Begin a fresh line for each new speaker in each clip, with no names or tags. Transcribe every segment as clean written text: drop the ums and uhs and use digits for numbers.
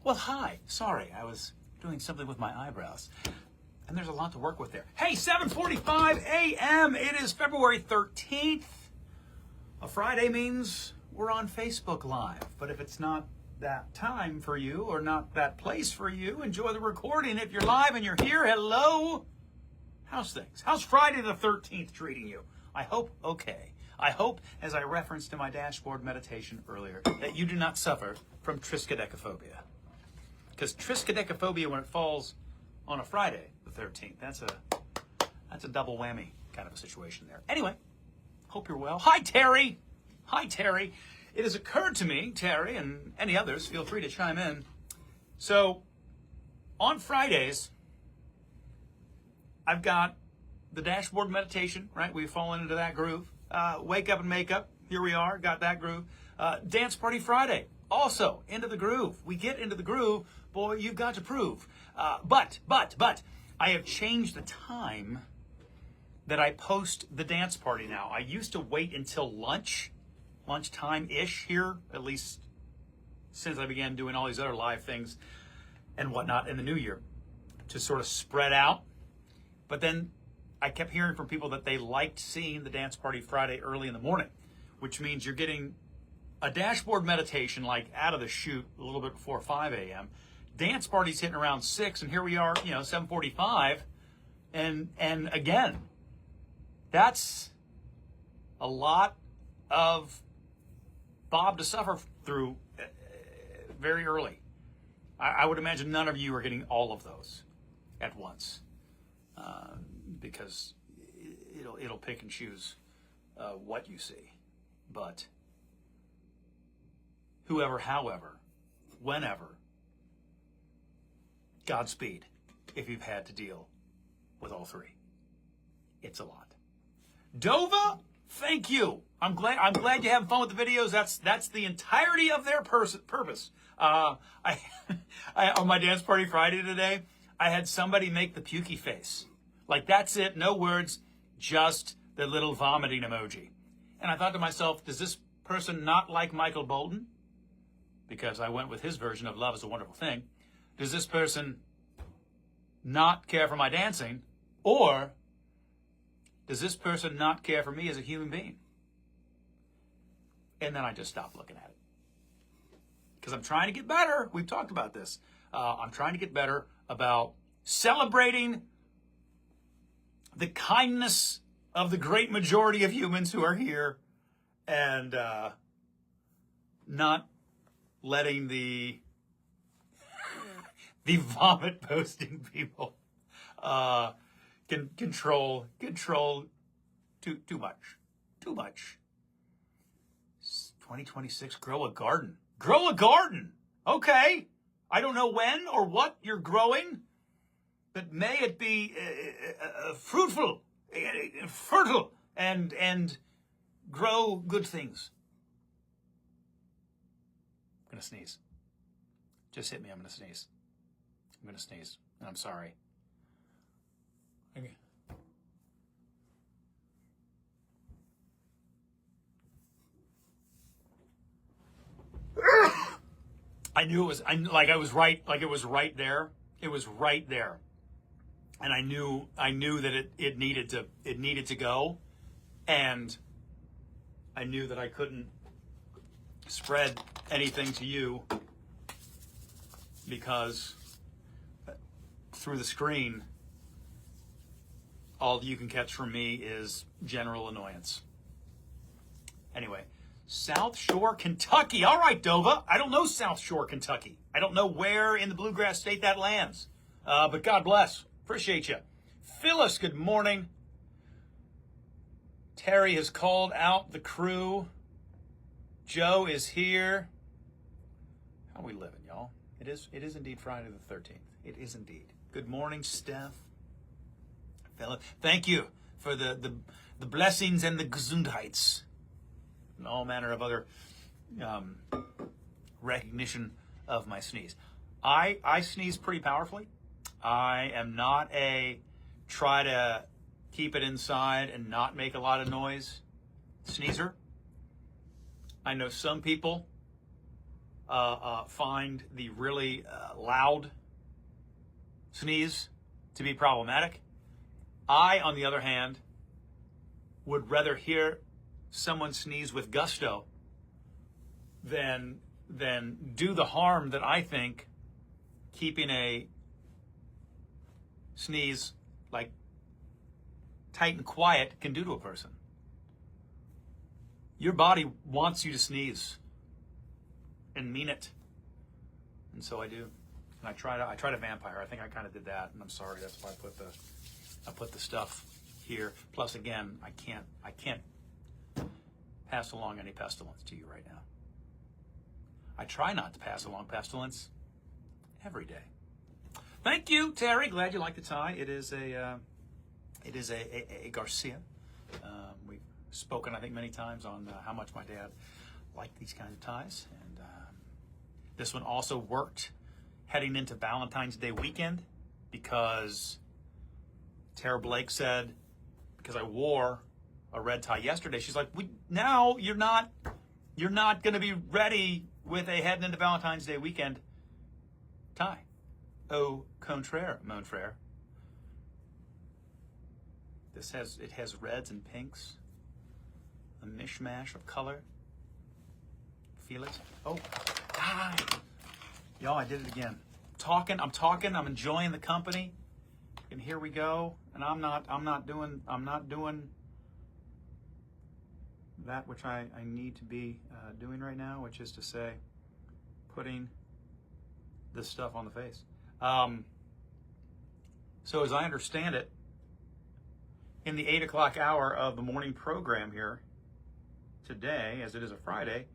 Well, hi. Sorry, I was doing something with my eyebrows. And there's a lot to work with there. Hey, 7:45 a.m. It is February 13th. A Friday means we're on Facebook Live. But if it's not that time for you or not that place for you, enjoy the recording. If you're live and you're here, hello. How's things? How's Friday the 13th treating you? I hope okay. I hope, as I referenced in my dashboard meditation earlier, that you do not suffer from triskaidekaphobia. Because triskaidekaphobia, when it falls on a Friday the 13th, that's a double whammy kind of a situation there. Anyway, hope you're well. Hi, Terry. Hi, Terry. It has occurred to me, Terry, and any others, feel free to chime in. So, on Fridays, I've got the dashboard meditation, right? We've fallen into that groove. Wake up and make up. Here we are, got that groove. Dance Party Friday, also into the groove. We get into the groove, boy, you've got to prove. But, I have changed the time that I post the dance party now. I used to wait until lunchtime-ish here, at least since I began doing all these other live things and whatnot in the new year, to sort of spread out. But then I kept hearing from people that they liked seeing the Dance Party Friday early in the morning, which means you're getting a dashboard meditation like out of the chute a little bit before 5 a.m. Dance party's hitting around 6, and here we are, 7:45. And again, that's a lot of Bob to suffer through very early. I would imagine none of you are getting all of those at once. Because it'll pick and choose what you see. But whoever, however, whenever, Godspeed if you've had to deal with all three. It's a lot. Dova, thank you. I'm glad you're having fun with the videos. That's the entirety of their purpose. I on my Dance Party Friday today, I had somebody make the pukey face. Like, that's it, no words, just the little vomiting emoji. And I thought to myself, does this person not like Michael Bolton? Because I went with his version of Love is a Wonderful Thing. Does this person not care for my dancing? Or does this person not care for me as a human being? And then I just stopped looking at it. Because I'm trying to get better. We've talked about this. I'm trying to get better about celebrating the kindness of the great majority of humans who are here, and not letting the vomit posting people can control too much. 2026, grow a garden. Grow a garden. Okay. I don't know when or what you're growing, but may it be fruitful, fertile, and grow good things. I'm going to sneeze. Just hit me, I'm going to sneeze. I'm going to sneeze, and I'm sorry. Okay. I knew it was, I was right, like it was right there. It was right there. And I knew that it needed to go, and I knew that I couldn't spread anything to you because through the screen, all you can catch from me is general annoyance. Anyway, South Shore, Kentucky. All right, Dova. I don't know South Shore, Kentucky. I don't know where in the Bluegrass State that lands, but God bless. Appreciate you. Phyllis, good morning. Terry has called out the crew. Joe is here. How are we living, y'all? It is indeed Friday the 13th. It is indeed. Good morning, Steph. Phyllis, thank you for the blessings and the gesundheits and all manner of other recognition of my sneeze. I sneeze pretty powerfully. I am not a try to keep it inside and not make a lot of noise sneezer. I know some people find the really loud sneeze to be problematic. I, on the other hand, would rather hear someone sneeze with gusto than do the harm that I think keeping a sneeze like tight and quiet can do to a person. Your body wants you to sneeze and mean it, and so I do. And I try to vampire. I think I kind of did that, and I'm sorry. That's why I put the stuff here. Plus, again, I can't pass along any pestilence to you right now. I try not to pass along pestilence every day. Thank you, Terry. Glad you like the tie. It is a Garcia. We've spoken, I think, many times on how much my dad liked these kinds of ties, and this one also worked heading into Valentine's Day weekend because Tara Blake said, because I wore a red tie yesterday, she's like, now you're not going to be ready with a heading into Valentine's Day weekend tie. Au contraire, mon frère. It has reds and pinks, a mishmash of color. Feel it? Oh, y'all, I did it again. I'm talking, I'm enjoying the company, and here we go. And I'm not doing that which I need to be doing right now, which is to say, putting this stuff on the face. So as I understand it, in the 8 o'clock hour of the morning program here today, as it is a Friday,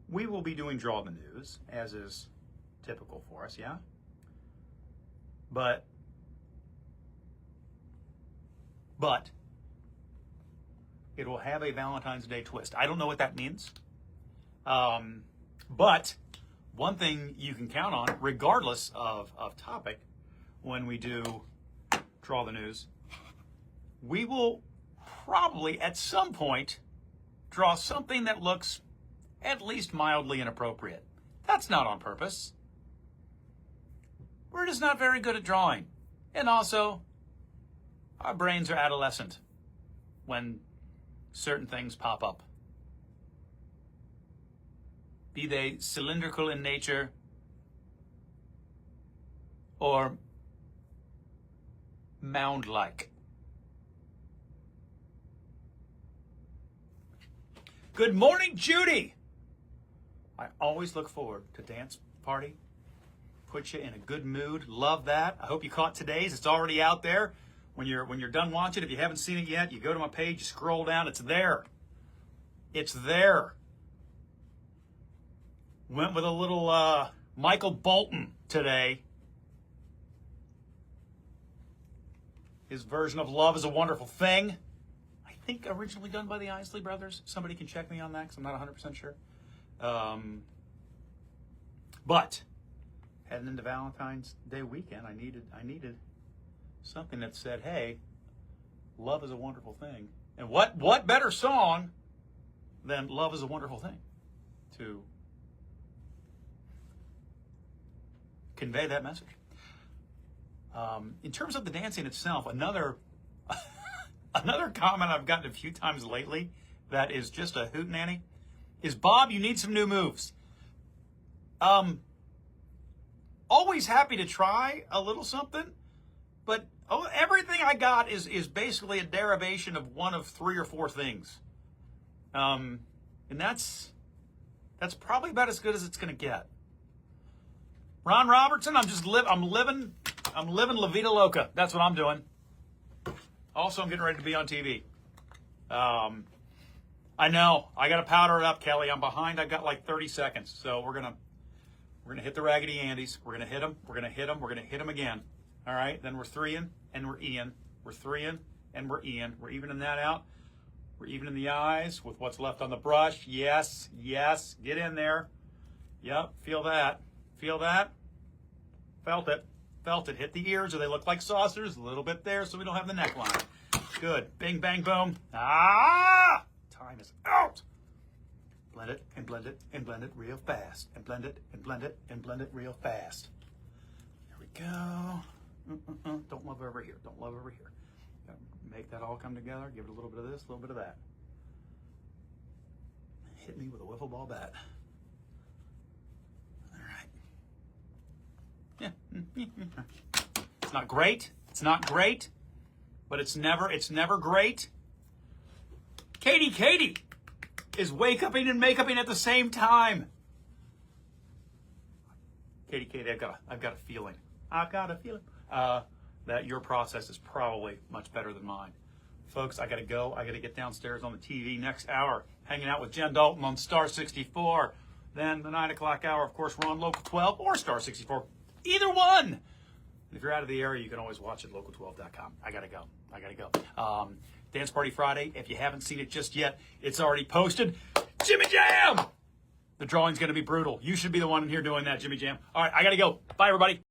we will be doing Draw the News, as is typical for us, yeah? But it will have a Valentine's Day twist. I don't know what that means. But one thing you can count on, regardless of topic, when we do Draw the News, we will probably at some point draw something that looks at least mildly inappropriate. That's not on purpose. We're just not very good at drawing. And also, our brains are adolescent when certain things pop up. Be they cylindrical in nature or mound-like. Good morning, Judy. I always look forward to dance party. Put you in a good mood. Love that. I hope you caught today's. It's already out there. When you're done watching, if you haven't seen it yet, you go to my page, you scroll down. It's there. It's there. Went with a little Michael Bolton today. His version of Love is a Wonderful Thing. I think originally done by the Isley Brothers. Somebody can check me on that because I'm not 100% sure. But heading into Valentine's Day weekend, I needed something that said, hey, love is a wonderful thing. And what better song than Love is a Wonderful Thing to convey that message. In terms of the dancing itself, another comment I've gotten a few times lately that is just a hootenanny is, Bob, you need some new moves. Always happy to try a little something, but everything I got is basically a derivation of one of 3 or 4 things. And that's probably about as good as it's going to get. Ron Robertson, I'm living La Vida Loca. That's what I'm doing. Also, I'm getting ready to be on TV. I know. I got to powder it up, Kelly. I'm behind. I got like 30 seconds. So we're gonna hit the Raggedy Andes. We're gonna hit them. We're gonna hit them. We're gonna hit them again. All right. Then we're 3-ing and we're E-ing. We're 3-ing and we're E-ing. We're evening that out. We're evening the eyes with what's left on the brush. Yes. Yes. Get in there. Yep. Feel that. Feel that. Felt it. Felt it. Hit the ears, or they look like saucers. A little bit there so we don't have the neckline. Good. Bing, bang, boom. Ah! Time is out. blend it and blend it and blend it real fast. And blend it and blend it and blend it real fast. There we go. Don't love over here. Don't love over here. Make that all come together. Give it a little bit of this, a little bit of that. Hit me with a wiffle ball bat. All right. Yeah. It's not great. It's not great, but it's never great. Katie is wake-upping and make-upping at the same time. Katie, I've got a feeling. That your process is probably much better than mine. Folks, I gotta go. I gotta get downstairs on the TV next hour, hanging out with Jen Dalton on Star 64. Then the 9 o'clock hour, of course, we're on Local 12 or Star 64. Either one. And if you're out of the area, you can always watch it, local12.com. I gotta go. Dance Party Friday. If you haven't seen it just yet, it's already posted. Jimmy Jam! The drawing's gonna be brutal. You should be the one in here doing that, Jimmy Jam. All right, I gotta go. Bye, everybody.